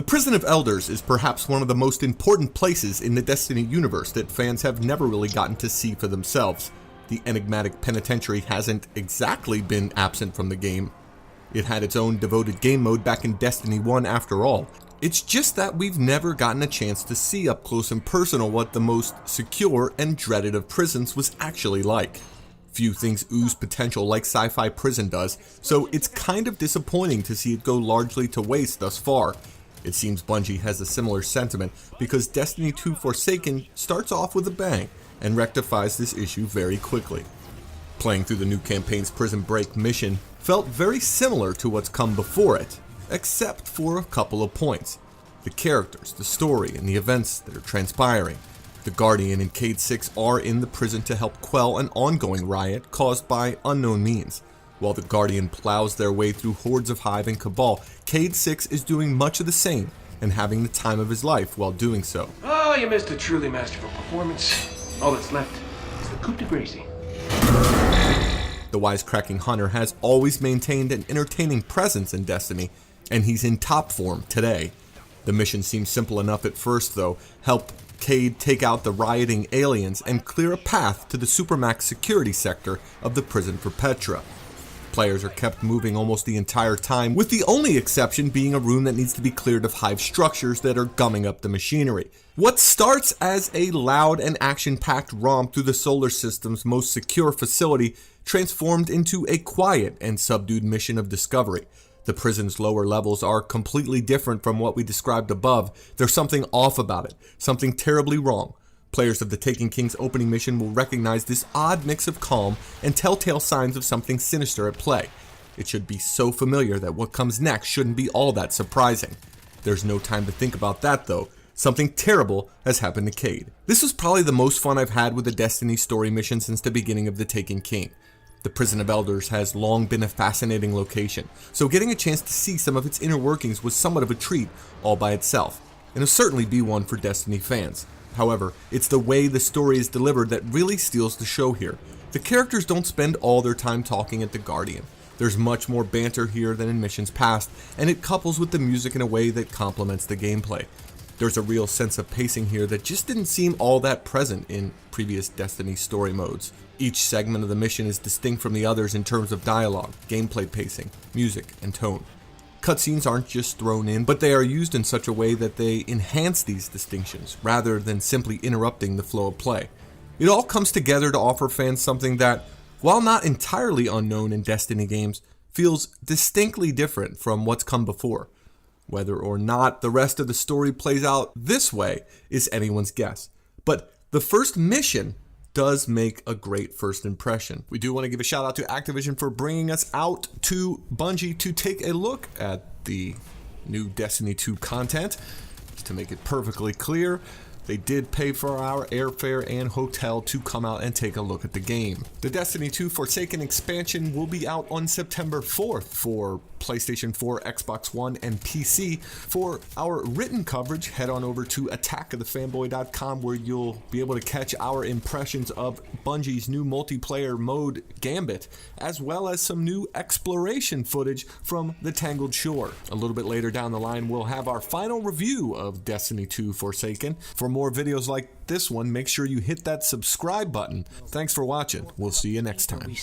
The Prison of Elders is perhaps one of the most important places in the Destiny universe that fans have never really gotten to see for themselves. The enigmatic penitentiary hasn't exactly been absent from the game. It had its own devoted game mode back in Destiny 1 after all. It's just that we've never gotten a chance to see up close and personal what the most secure and dreaded of prisons was actually like. Few things ooze potential like Sci-Fi Prison does, so it's kind of disappointing to see it go largely to waste thus far. It seems Bungie has a similar sentiment because Destiny 2 Forsaken starts off with a bang and rectifies this issue very quickly. Playing through the new campaign's Prison Break mission felt very similar to what's come before it, except for a couple of points. The characters, the story, and the events that are transpiring. The Guardian and Cayde 6 are in the prison to help quell an ongoing riot caused by unknown means. While the Guardian plows their way through hordes of Hive and Cabal, Cayde 6 is doing much of the same and having the time of his life while doing so. Oh, you missed a truly masterful performance. All that's left is the coup de grace. The wisecracking hunter has always maintained an entertaining presence in Destiny, and he's in top form today. The mission seems simple enough at first though. Help Cayde take out the rioting aliens and clear a path to the supermax security sector of the prison for Petra. Players are kept moving almost the entire time, with the only exception being a room that needs to be cleared of Hive structures that are gumming up the machinery. What starts as a loud and action-packed romp through the solar system's most secure facility transformed into a quiet and subdued mission of discovery. The prison's lower levels are completely different from what we described above. There's something off about it, something terribly wrong. Players of the Taken King's opening mission will recognize this odd mix of calm and telltale signs of something sinister at play. It should be so familiar that what comes next shouldn't be all that surprising. There's no time to think about that though. Something terrible has happened to Cayde. This was probably the most fun I've had with a Destiny story mission since the beginning of the Taken King. The Prison of Elders has long been a fascinating location, so getting a chance to see some of its inner workings was somewhat of a treat all by itself, and it'll certainly be one for Destiny fans. However, it's the way the story is delivered that really steals the show here. The characters don't spend all their time talking at the Guardian. There's much more banter here than in missions past, and it couples with the music in a way that complements the gameplay. There's a real sense of pacing here that just didn't seem all that present in previous Destiny story modes. Each segment of the mission is distinct from the others in terms of dialogue, gameplay pacing, music, and tone. Cutscenes aren't just thrown in, but they are used in such a way that they enhance these distinctions, rather than simply interrupting the flow of play. It all comes together to offer fans something that, while not entirely unknown in Destiny games, feels distinctly different from what's come before. Whether or not the rest of the story plays out this way is anyone's guess. But the first mission does make a great first impression. We do want to give a shout out to Activision for bringing us out to Bungie to take a look at the new Destiny 2 content. Just to make it perfectly clear, they did pay for our airfare and hotel to come out and take a look at the game. The Destiny 2 Forsaken expansion will be out on September 4th for PlayStation 4, Xbox One, and PC. For our written coverage, head on over to attackofthefanboy.com where you'll be able to catch our impressions of Bungie's new multiplayer mode Gambit, as well as some new exploration footage from the Tangled Shore. A little bit later down the line, we'll have our final review of Destiny 2 Forsaken. For more videos like this one, make sure you hit that subscribe button. Thanks for watching. We'll see you next time.